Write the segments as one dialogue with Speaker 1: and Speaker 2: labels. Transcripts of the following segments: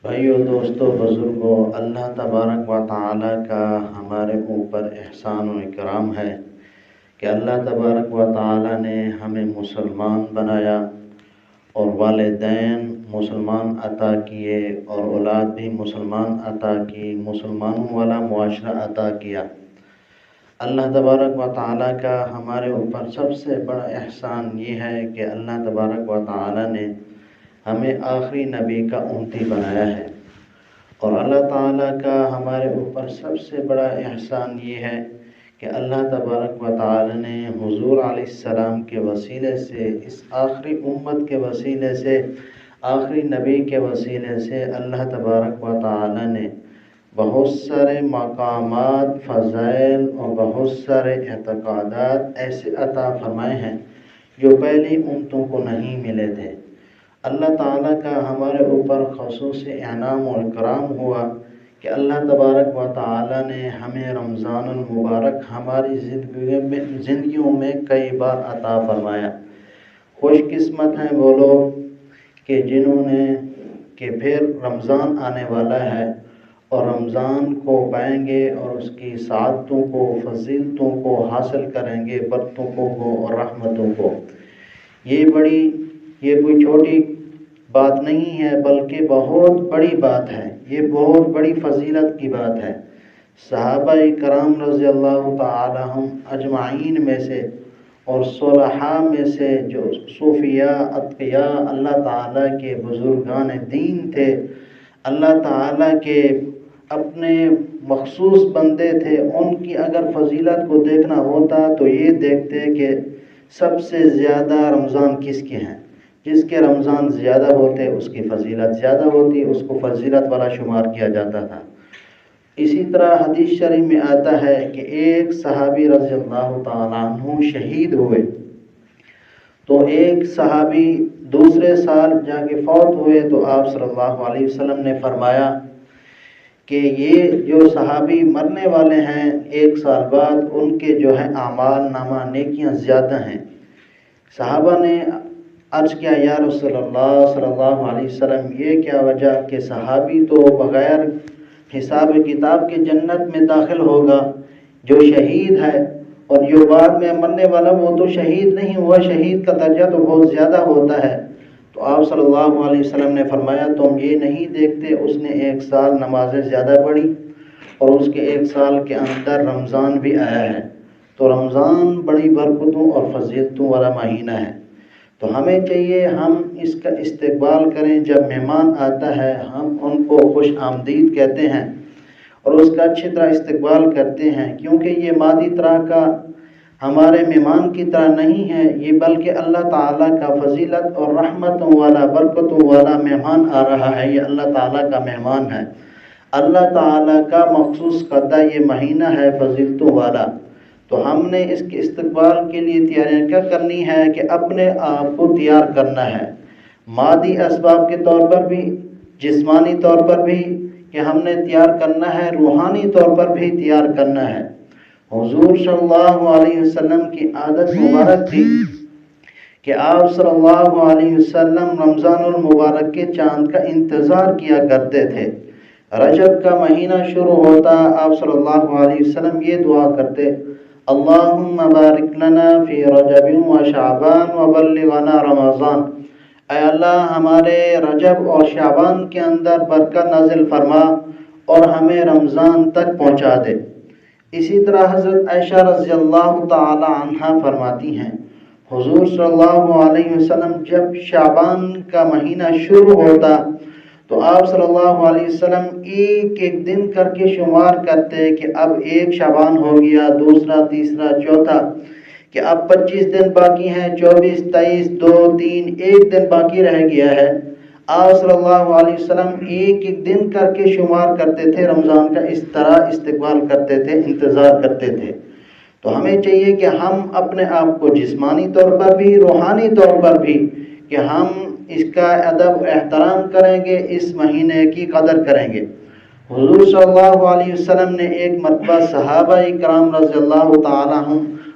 Speaker 1: بھائیو دوستو بزرگوں، اللہ تبارک و تعالیٰ کا ہمارے اوپر احسان و اکرام ہے کہ اللہ تبارک و تعالیٰ نے ہمیں مسلمان بنایا اور والدین مسلمان عطا کیے اور اولاد بھی مسلمان عطا کی، مسلمانوں والا معاشرہ عطا کیا۔ اللہ تبارک و تعالیٰ کا ہمارے اوپر سب سے بڑا احسان یہ ہے کہ اللہ تبارک و تعالیٰ نے ہمیں آخری نبی کا امتی بنایا ہے، اور اللہ تعالیٰ کا ہمارے اوپر سب سے بڑا احسان یہ ہے کہ اللہ تبارک و تعالیٰ نے حضور علیہ السلام کے وسیلے سے، اس آخری امت کے وسیلے سے، آخری نبی کے وسیلے سے اللہ تبارک و تعالیٰ نے بہت سارے مقامات، فضائل اور بہت سارے اعتقادات ایسے عطا فرمائے ہیں جو پہلی امتوں کو نہیں ملے تھے۔ اللہ تعالیٰ کا ہمارے اوپر خصوصی انعام و اکرام ہوا کہ اللہ تبارک و تعالیٰ نے ہمیں رمضان المبارک ہماری زندگیوں میں کئی بار عطا فرمایا۔ خوش قسمت ہیں وہ لوگ کہ جنہوں نے کہ پھر رمضان آنے والا ہے اور رمضان کو پائیں گے اور اس کی سعادتوں کو، فضیلتوں کو حاصل کریں گے، برکتوں کو اور رحمتوں کو۔ یہ کوئی چھوٹی بات نہیں ہے بلکہ بہت بڑی بات ہے، یہ بہت بڑی فضیلت کی بات ہے۔ صحابہ کرام رضی اللہ تعالی عنہم اجمعین میں سے اور صلحاء میں سے جو صوفیاء، اتقیاء، اللہ تعالیٰ کے بزرگان دین تھے، اللہ تعالیٰ کے اپنے مخصوص بندے تھے، ان کی اگر فضیلت کو دیکھنا ہوتا تو یہ دیکھتے کہ سب سے زیادہ رمضان کس کے ہیں۔ جس کے رمضان زیادہ ہوتے اس کی فضیلت زیادہ ہوتی، اس کو فضیلت والا شمار کیا جاتا تھا۔ اسی طرح حدیث شریف میں آتا ہے کہ ایک صحابی رضی اللہ تعالیٰ عنہ شہید ہوئے، تو ایک صحابی دوسرے سال جا کے فوت ہوئے، تو آپ صلی اللہ علیہ وسلم نے فرمایا کہ یہ جو صحابی مرنے والے ہیں ایک سال بعد، ان کے جو ہے اعمال نامہ نیکیاں زیادہ ہیں۔ صحابہ نے عرض کیا، یا رسول اللہ صلی اللہ علیہ وسلم، یہ کیا وجہ کہ صحابی تو بغیر حساب کتاب کے جنت میں داخل ہوگا جو شہید ہے، اور جو بعد میں مرنے والا وہ تو شہید نہیں ہوا، شہید کا درجہ تو بہت زیادہ ہوتا ہے۔ تو آپ صلی اللہ علیہ وسلم نے فرمایا، تم یہ نہیں دیکھتے اس نے ایک سال نمازیں زیادہ پڑھی اور اس کے ایک سال کے اندر رمضان بھی آیا ہے، تو رمضان بڑی برکتوں اور فضیلتوں والا مہینہ ہے۔ تو ہمیں چاہیے ہم اس کا استقبال کریں، جب مہمان آتا ہے ہم ان کو خوش آمدید کہتے ہیں اور اس کا اچھی طرح استقبال کرتے ہیں، کیونکہ یہ مادی طرح کا ہمارے مہمان کی طرح نہیں ہے، یہ بلکہ اللہ تعالیٰ کا فضیلت اور رحمتوں والا، برکتوں والا مہمان آ رہا ہے، یہ اللہ تعالیٰ کا مہمان ہے، اللہ تعالیٰ کا مخصوص کردہ یہ مہینہ ہے فضیلتوں والا۔ تو ہم نے اس کے استقبال کے لیے تیاریاں کیا کرنی ہے کہ اپنے آپ کو تیار کرنا ہے، مادی اسباب کے طور پر بھی، جسمانی طور پر بھی کہ ہم نے تیار کرنا ہے، روحانی طور پر بھی تیار کرنا ہے۔ حضور صلی اللہ علیہ وسلم کی عادت مبارک تھی کہ آپ صلی اللہ علیہ وسلم رمضان المبارک کے چاند کا انتظار کیا کرتے تھے۔ رجب کا مہینہ شروع ہوتا، آپ صلی اللہ علیہ وسلم یہ دعا کرتے، اللہم بارک لنا فی رجب و شعبان و بلغنا رمضان، اے اللہ ہمارے رجب اور شعبان کے اندر برکت نازل فرما اور ہمیں رمضان تک پہنچا دے۔ اسی طرح حضرت عائشہ رضی اللہ تعالی عنہا فرماتی ہیں، حضور صلی اللہ علیہ وسلم جب شعبان کا مہینہ شروع ہوتا تو آپ صلی اللہ علیہ وسلم ایک ایک دن کر کے شمار کرتے کہ اب ایک شعبان ہو گیا، دوسرا، تیسرا، چوتھا، کہ اب 25 دن باقی ہیں، 24، 23، 2، 3، ایک دن باقی رہ گیا ہے۔ آپ صلی اللہ علیہ وسلم ایک ایک دن کر کے شمار کرتے تھے، رمضان کا اس طرح استقبال کرتے تھے، انتظار کرتے تھے۔ تو ہمیں چاہیے کہ ہم اپنے آپ کو جسمانی طور پر بھی، روحانی طور پر بھی کہ ہم اس کا ادب احترام کریں گے، اس مہینے کی قدر کریں گے۔ حضور صلی اللہ علیہ وسلم نے ایک مرتبہ صحابہ کرام رضی اللہ تعالی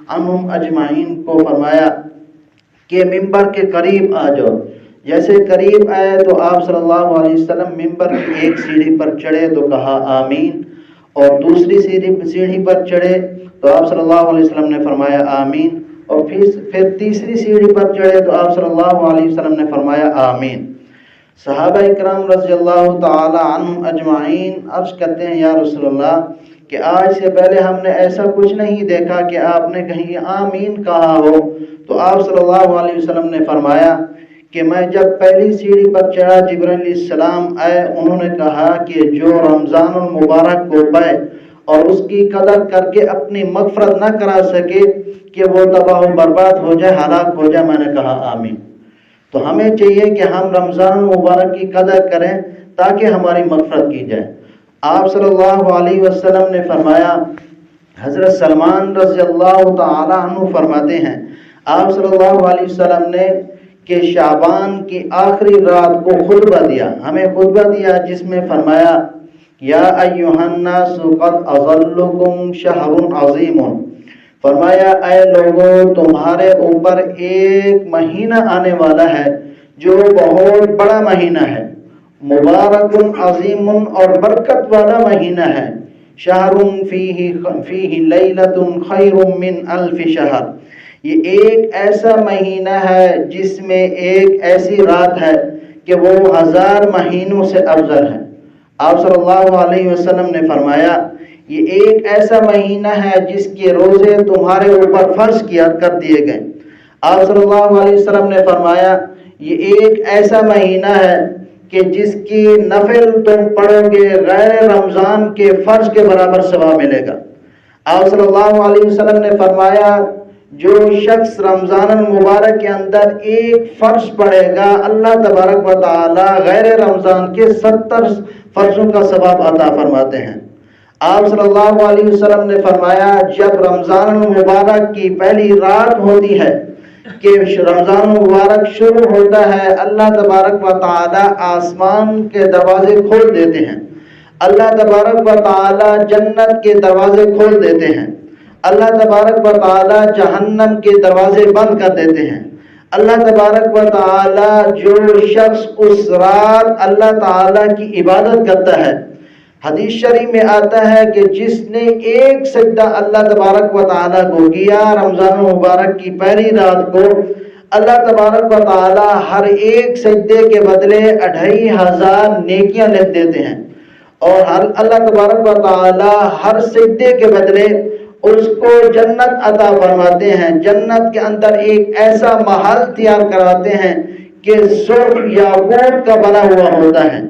Speaker 1: عنہم اجمعین کو فرمایا کہ منبر کے قریب آ جاؤ، جیسے قریب آئے تو آپ صلی اللہ علیہ وسلم ممبر کی ایک سیڑھی پر چڑھے تو کہا آمین، اور دوسری سیڑھی پر چڑھے تو آپ صلی اللہ علیہ وسلم نے فرمایا آمین، اور پھر تیسری سیڑھی پر چڑھے تو آپ صلی اللہ علیہ وسلم نے فرمایا آمین۔ صحابہ اکرام رضی اللہ تعالی عنہم اجمعین عرض کرتے ہیں یا رسول اللہ کہ آج سے پہلے ہم نے ایسا کچھ نہیں دیکھا کہ آپ نے کہیں آمین کہا ہو۔ تو آپ صلی اللہ علیہ وسلم نے فرمایا کہ میں جب پہلی سیڑھی پر چڑھا جبرائیل علیہ السلام آئے، انہوں نے کہا کہ جو رمضان المبارک کو پائے اور اس کی قدر کر کے اپنی مغفرت نہ کرا سکے کہ وہ تباہ و برباد ہو جائے، ہلاک ہو جائے۔ میں نے کہا آمین۔ تو ہمیں چاہیے کہ ہم رمضان المبارک کی قدر کریں تاکہ ہماری مغفرت کی جائے۔ آپ صلی اللہ علیہ وسلم نے فرمایا، حضرت سلمان رضی اللہ تعالی عنہ فرماتے ہیں آپ صلی اللہ علیہ وسلم نے کہ شعبان کی آخری رات کو خطبہ دیا، ہمیں خطبہ دیا، جس میں فرمایا یا ایھا الناس قد اظلکم شہر عظیم، فرمایا اے لوگوں تمہارے اوپر ایک مہینہ آنے والا ہے جو بہت بڑا مہینہ ہے، مبارک عظیم اور برکت والا مہینہ ہے، شہر فیہ لیلۃ خیر من الف شہر، یہ ایک ایسا مہینہ ہے جس میں ایک ایسی رات ہے کہ وہ 1000 مہینوں سے افضل ہے۔ آپ صلی اللہ علیہ وسلم نے فرمایا یہ ایک ایسا مہینہ ہے جس کے روزے تمہارے اوپر فرض کر دیے گئے۔ آپ صلی اللہ علیہ وسلم نے فرمایا یہ ایک ایسا مہینہ ہے کہ جس کی نفل تم پڑھو گے غیر رمضان کے فرض کے برابر ثواب ملے گا۔ آپ صلی اللہ علیہ وسلم نے فرمایا جو شخص رمضان المبارک کے اندر ایک فرض پڑھے گا اللہ تبارک و تعالی غیر رمضان کے 70 فرضوں کا ثواب عطا فرماتے ہیں۔ آپ صلی اللہ علیہ وسلم نے فرمایا جب رمضان المبارک کی پہلی رات ہوتی ہے کہ رمضان المبارک شروع ہوتا ہے، اللہ تبارک و تعالی آسمان کے دروازے کھول دیتے ہیں، اللہ تبارک و تعالی جنت کے دروازے کھول دیتے ہیں، اللہ تبارک و تعالی جہنم کے دروازے بند کر دیتے ہیں۔ اللہ تبارک و تعالی جو شخص اس رات اللہ تعالی کی عبادت کرتا ہے، حدیث شریف میں آتا ہے کہ جس نے ایک سجدہ اللہ تبارک و تعالی کو کیا رمضان مبارک کی پہلی رات کو، اللہ تبارک و تعالی ہر ایک سجدے کے بدلے 2500 نیکیاں لکھ دیتے ہیں، اور اللہ تبارک و تعالی ہر سجدے کے بدلے اس کو جنت عطا فرماتے ہیں۔ جنت کے اندر ایک ایسا محل تیار کراتے ہیں کہ سرخ یاقوت کا بنا ہوا ہوتا ہے۔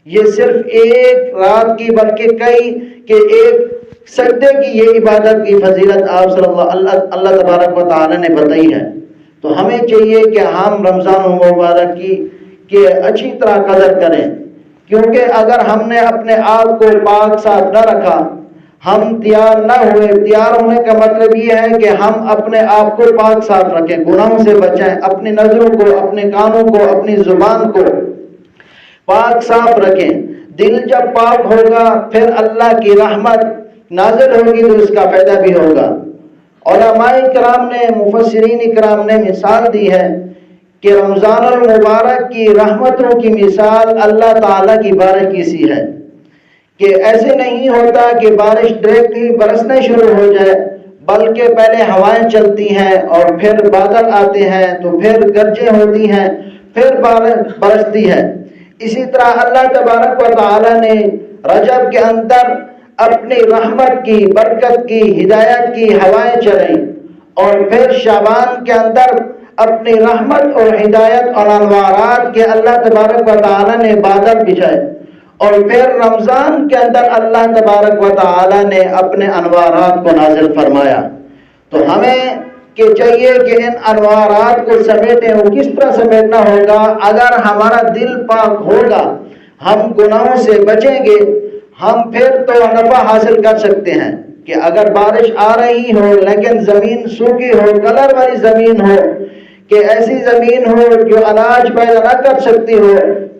Speaker 1: یہ صرف ایک رات کی بلکہ کئی کہ ایک سجدے کی یہ عبادت کی فضیلت آپ صلی اللہ تبارک و تعالی نے بتائی ہے۔ تو ہمیں چاہیے کہ ہم رمضان مبارک کی اچھی طرح قدر کریں، کیونکہ اگر ہم نے اپنے آپ کو پاک صاف نہ رکھا، ہم تیار نہ ہوئے، تیار ہونے کا مطلب یہ ہے کہ ہم اپنے آپ کو پاک صاف رکھیں، گناہوں سے بچائیں، اپنی نظروں کو، اپنے کانوں کو، اپنی زبان کو پاک صاف رکھیں۔ دل جب پاک ہوگا پھر اللہ کی رحمت نازل ہوگی تو اس کا فائدہ بھی ہوگا۔ علماء کرام نے، مفسرین کرام نے مثال دی ہے کہ رمضان المبارک کی رحمتوں کی مثال اللہ تعالیٰ کی بارش کی سی ہے، کہ ایسے نہیں ہوتا کہ بارش ڈائریکٹلی برسنے شروع ہو جائے، بلکہ پہلے ہوائیں چلتی ہیں اور پھر بادل آتے ہیں تو پھر گرجیں ہوتی ہیں، پھر بارش برستی ہے۔ اسی طرح اللہ تبارک و تعالی نے رجب کے اندر اپنی رحمت کی، برکت کی، ہدایت کی ہوائیں چلائیں، اور پھر شعبان کے اندر اپنی رحمت اور ہدایت اور انوارات کے اللہ تبارک و تعالی نے بادل بچھائے، اور پھر رمضان کے اندر اللہ تبارک و تعالی نے اپنے انوارات کو نازل فرمایا۔ تو ہمیں کہ چاہیے کہ ان انوارات کو سمیٹیں۔ وہ کس طرح سمیٹنا ہوگا؟ اگر ہمارا دل پاک ہوگا، ہم گناہوں سے بچیں گے، ہم پھر تو نفع حاصل کر سکتے ہیں کہ اگر بارش آ رہی ہو لیکن زمین سوکھی ہو، کلر والی زمین ہو، کہ ایسی زمین ہو جو اناج پیدا نہ کر سکتی ہو،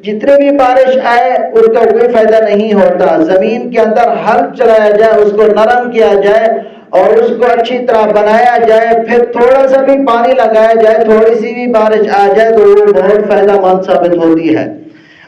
Speaker 1: جتنی بھی بارش آئے اس کا کوئی فائدہ نہیں ہوتا۔ زمین کے اندر ہل چلایا جائے، اس کو نرم کیا جائے، اور اس کو اچھی طرح بنایا جائے، پھر تھوڑا سا بھی پانی لگایا جائے، تھوڑی سی بھی بارش آ جائے تو وہ بہت فائدہ مند ثابت ہوتی ہے۔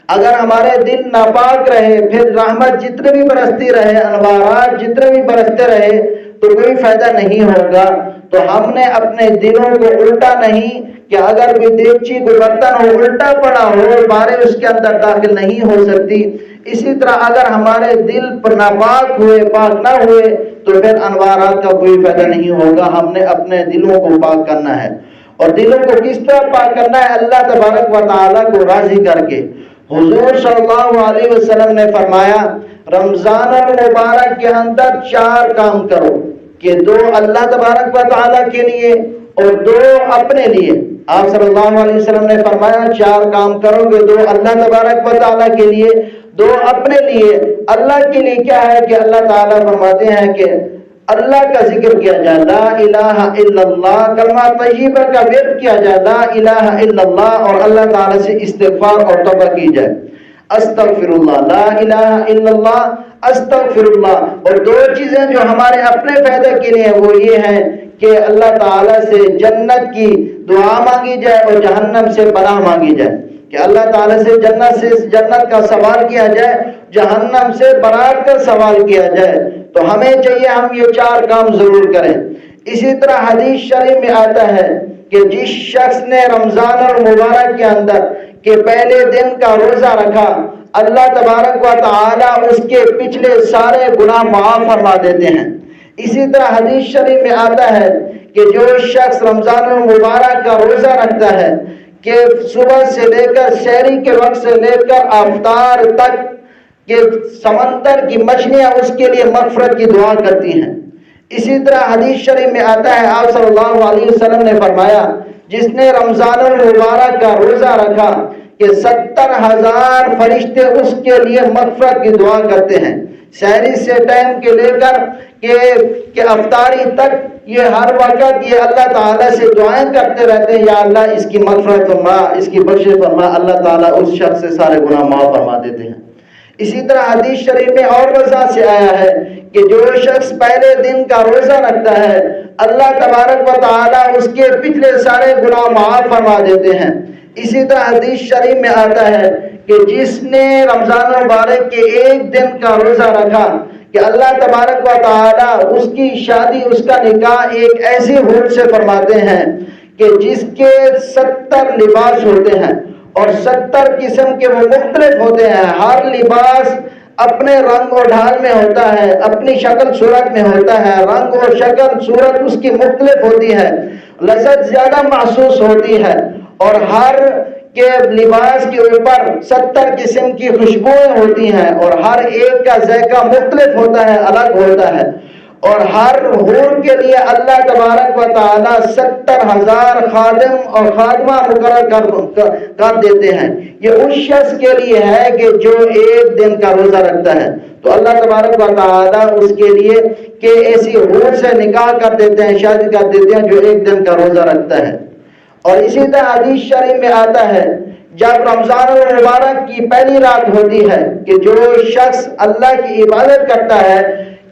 Speaker 1: اگر ہمارے دل ناپاک رہے، پھر رحمت جتنے بھی برستی رہے، انوارات جتنے بھی برستے رہے تو کوئی فائدہ نہیں ہوگا۔ تو ہم نے اپنے دلوں کو الٹا نہیں کہ اگر کوئی دیگچی کوئی برتن ہو الٹا پڑا ہو، بارش اس کے اندر داخل نہیں ہو سکتی، اسی طرح اگر ہمارے دل پر ناپاک ہوئے، پاک نہ ہوئے تو پھر انوارات کا کوئی فائدہ نہیں ہوگا۔ ہم نے اپنے دلوں کو پاک کرنا ہے، اور دلوں کو کس طرح پاک کرنا ہے؟ اللہ تبارک و تعالیٰ کو راضی کر کے۔ حضور صلی اللہ علیہ وسلم نے فرمایا رمضان المبارک کے اندر 4 کام کرو، کہ 2 اللہ تبارک و تعالیٰ کے لیے اور 2 اپنے لیے۔ آپ صلی اللہ علیہ وسلم نے فرمایا 4 کام کرو گے، 2 اللہ تبارک و تعالیٰ کے لیے، 2 اپنے لیے۔ اللہ کے لیے کیا ہے کہ اللہ تعالیٰ فرماتے ہیں کہ اللہ کا ذکر کیا جائے، لا الہ الا اللہ، کلمہ طیبہ کا ورد کیا جائے، لا الہ الا اللہ، اور اللہ تعالیٰ سے استغفار اور توبہ کی جائے، استغفر اللہ، لا الہ الا اللہ، استغفر اللہ۔ اور 2 چیزیں جو ہمارے اپنے فائدے کے لیے وہ یہ ہیں کہ اللہ تعالیٰ سے جنت کی دعا مانگی جائے اور جہنم سے پناہ مانگی جائے، کہ اللہ تعالیٰ سے جنت کا سوال کیا جائے، جہنم سے برات کا سوال کیا جائے۔ تو ہمیں چاہیے ہم یہ 4 کام ضرور کریں۔ اسی طرح حدیث شریف میں آتا ہے کہ جس شخص نے رمضان المبارک کے اندر کے پہلے دن کا روزہ رکھا، اللہ تبارک و تعالیٰ اس کے پچھلے سارے گناہ معاف فرما دیتے ہیں۔ اسی طرح حدیث شریف میں آتا ہے کہ جو شخص رمضان المبارک کا روزہ رکھتا ہے کہ صبح سے لے کر سحری کے وقت سے لے کر افطار تک کہ سمندر کی مچھلیاں اس کے لیے مغفرت کی دعا کرتی ہیں۔ اسی طرح حدیث شریف میں آتا ہے، آپ صلی اللہ علیہ وسلم نے فرمایا جس نے رمضان المبارک کا روزہ رکھا کہ 70,000 فرشتے اس کے لیے مغفرت کی دعا کرتے ہیں، سحری سے ٹائم کے لے کر کہ افطاری تک یہ ہر وقت یہ اللہ تعالیٰ سے دعائیں کرتے رہتے ہیں، یا اللہ اس کی مغفرت فرما، اس کی بخشش فرما۔ اللہ تعالیٰ اس شخص سے سارے گناہ معاف فرما دیتے ہیں۔ اسی طرح حدیث شریف میں اور وضاحت سے آیا ہے کہ جو شخص پہلے دن کا روزہ رکھتا ہے، اللہ تبارک و تعالیٰ اس کے پچھلے سارے گناہ معاف فرما دیتے ہیں۔ اسی طرح حدیث شریف میں آتا ہے کہ جس نے رمضان المبارک کے 1 دن کا روزہ رکھا کہ اللہ تبارک و تعالیٰ اس کی شادی، اس کا نکاح ایک ایسی حور سے فرماتے ہیں کہ جس کے 70 لباس ہوتے ہیں اور 70 قسم کے وہ مختلف ہوتے ہیں، ہر لباس اپنے رنگ اور ڈھال میں ہوتا ہے، اپنی شکل صورت میں ہوتا ہے، رنگ اور شکل صورت اس کی مختلف ہوتی ہے، لذت زیادہ محسوس ہوتی ہے، اور ہر کے لباس کے اوپر 70 قسم کی خوشبوئیں ہوتی ہیں، اور ہر ایک کا ذائقہ مختلف ہوتا ہے، الگ ہوتا ہے، اور ہر حور کے لیے اللہ تبارک و تعالیٰ 70,000 خادم اور خادمہ مقرر کر دیتے ہیں۔ یہ اس شخص کے لیے ہے کہ جو 1 دن کا روزہ رکھتا ہے، تو اللہ تبارک و تعالیٰ اس کے لیے کہ ایسی حور سے نکاح کر دیتے ہیں، شادی کر دیتے ہیں جو 1 دن کا روزہ رکھتا ہے۔ اور اسی طرح حدیث شریف میں آتا ہے جب رمضان المبارک کی پہلی رات ہوتی ہے کہ جو شخص اللہ کی عبادت کرتا ہے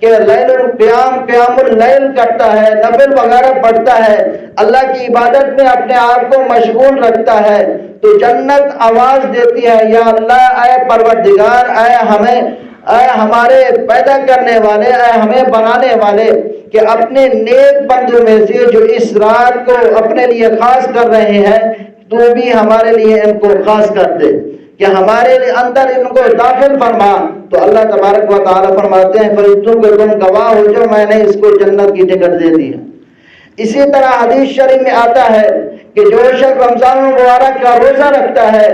Speaker 1: کہ لیل قیام اللیل کرتا ہے، نفل وغیرہ پڑھتا ہے، اللہ کی عبادت میں اپنے آپ کو مشغول رکھتا ہے، تو جنت آواز دیتی ہے، یا اللہ اے پروردگار، اے ہمارے پیدا کرنے والے، اے ہمیں بنانے والے، کہ اپنے نیک بندوں میں سے جو اس رات کو اپنے لیے خاص کر رہے ہیں تو بھی ہمارے لیے ان کو خاص کر دے، کہ ہمارے اندر ان کو داخل فرما۔ تو اللہ تبارک و تعالیٰ فرماتے ہیں فرشتوں کو تم گواہ ہو جو میں نے اس کو جنت کی ٹکٹ دے دی ہے۔ اسی طرح حدیث شریف میں آتا ہے کہ جو شخص رمضان المبارک کا روزہ رکھتا ہے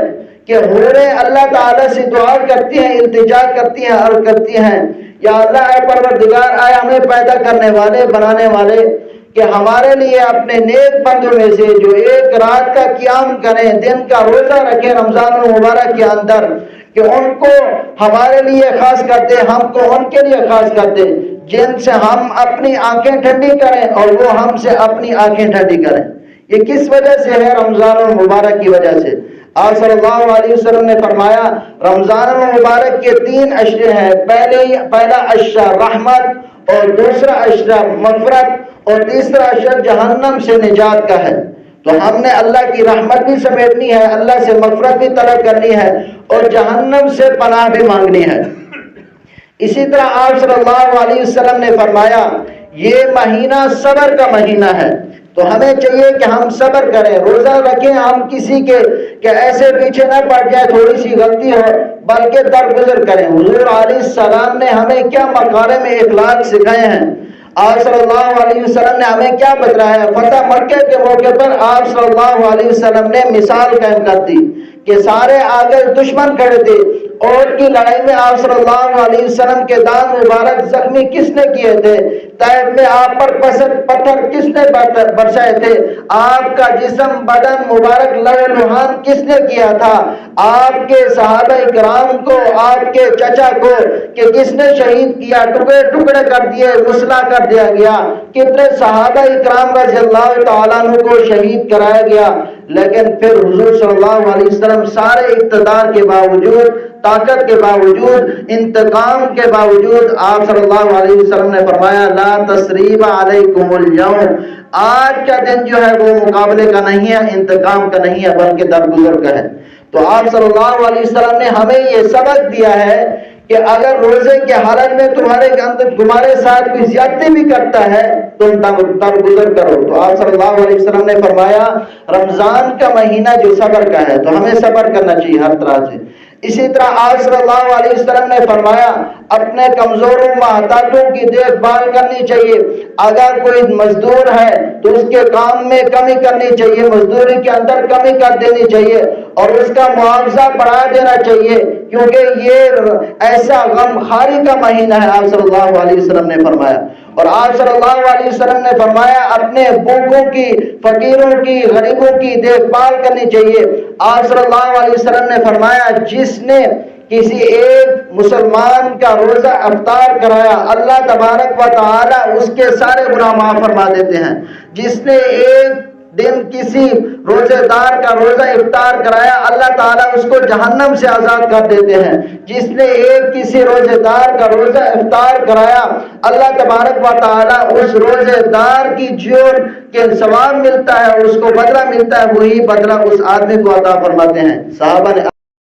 Speaker 1: کہ حوریں اللہ تعالیٰ سے دعا کرتی ہیں، التجا کرتی ہیں، عرض کرتی ہیں، یا اللہ اے پروردگار، اے ہمیں پیدا کرنے والے، بنانے والے، کہ ہمارے لیے اپنے نیک بندوں میں سے جو 1 رات کا قیام کریں، دن کا روزہ رکھیں رمضان المبارک کے اندر، کہ ان کو ہمارے لیے خاص کر دے، ہم کو ان کے لیے خاص کر دے، جن سے ہم اپنی آنکھیں ٹھنڈی کریں اور وہ ہم سے اپنی آنکھیں ٹھنڈی کریں۔ یہ کس وجہ سے ہے؟ رمضان المبارک کی وجہ سے۔ آپ صلی اللہ علیہ وسلم نے فرمایا رمضان المبارک کے 3 عشرے ہیں، پہلا عشرہ رحمت اور دوسرا اشرا مغفرت اور تیسرا اشرا جہنم سے نجات کا ہے۔ تو ہم نے اللہ کی رحمت بھی سمیٹنی ہے، اللہ سے مغفرت بھی طلب کرنی ہے اور جہنم سے پناہ بھی مانگنی ہے۔ اسی طرح آپ صلی اللہ علیہ وسلم نے فرمایا یہ مہینہ صبر کا مہینہ ہے، تو ہمیں چاہیے کہ ہم صبر کریں، روزہ رکھیں، ہم کسی کے کہ ایسے پیچھے نہ پڑ جائے تھوڑی سی غلطی ہو، بلکہ درگزر کریں۔ حضور علیہ السلام نے ہمیں کیا مکارم اخلاق سکھائے ہیں، آپ صلی اللہ علیہ وسلم نے ہمیں کیا بتلایا ہے۔ فتح مکہ کے موقع پر آپ صلی اللہ علیہ وسلم نے مثال قائم کر دی کہ سارے آگے دشمن کھڑے تھے، اونٹ کی لڑائی میں آپ صلی اللہ علیہ وسلم کے دانت مبارک زخمی کس نے کیے تھے؟ طائف میں آپ پر پتھر کس نے برسائے تھے؟ آپ کا جسم بدن مبارک لہو لہان کس نے کیا تھا؟ آپ کے صحابہ کرام کو، آپ کے چچا کو کہ کس نے شہید کیا، ٹکڑے ٹکڑے کر دیے، مسلح کر دیا گیا، کتنے صحابہ کرام رضی اللہ تعالیٰ عنہ کو شہید کرایا گیا، لیکن پھر حضور صلی اللہ علیہ وسلم سارے اقتدار کے باوجود، طاقت کے باوجود، انتقام کے باوجود، آپ صلی اللہ علیہ وسلم نے فرمایا لا تثریب علیکم اليوم، آج کا دن جو ہے وہ مقابلے کا نہیں ہے، انتقام کا نہیں ہے، بلکہ درگزر کا ہے۔ تو آپ صلی اللہ علیہ وسلم نے ہمیں یہ سبق دیا ہے کہ اگر روزے کے حالت میں تمہارے ساتھ کوئی زیادتی بھی کرتا ہے تم درگزر کرو۔ تو آپ صلی اللہ علیہ وسلم نے فرمایا رمضان کا مہینہ جو صبر کا ہے، تو ہمیں صبر کرنا چاہیے ہر طرح سے۔ اسی طرح آپ صلی اللہ علیہ وسلم نے فرمایا اپنے کمزوروں محتاجوں کی دیکھ بھال کرنی چاہیے۔ اگر کوئی مزدور ہے تو اس کے کام میں کمی کرنی چاہیے، مزدوری کے اندر کمی کر دینی چاہیے اور اس کا معاوضہ بڑھا دینا چاہیے، کیونکہ یہ ایسا غمخواری کا مہینہ ہے، آپ صلی اللہ علیہ وسلم نے فرمایا۔ اور آپ صلی اللہ علیہ وسلم نے فرمایا اپنے بھوکوں کی، فقیروں کی، غریبوں کی دیکھ بھال کرنی چاہیے۔ آپ صلی اللہ علیہ وسلم نے فرمایا جس نے کسی ایک مسلمان کا روزہ افطار کرایا اللہ تبارک و تعالی اس کے سارے گناہ معاف فرما دیتے ہیں۔ جس نے ایک دن کسی روزے دار کا روزہ افطار کرایا اللہ تعالیٰ اس کو جہنم سے آزاد کر دیتے ہیں۔ جس نے ایک کسی روزے دار کا روزہ افطار کرایا اللہ تبارک و تعالیٰ اس روزے دار کی جو کہ ثواب ملتا ہے، اس کو بدلہ ملتا ہے، وہی بدلہ اس آدمی کو عطا فرماتے ہیں۔ صحابہ نے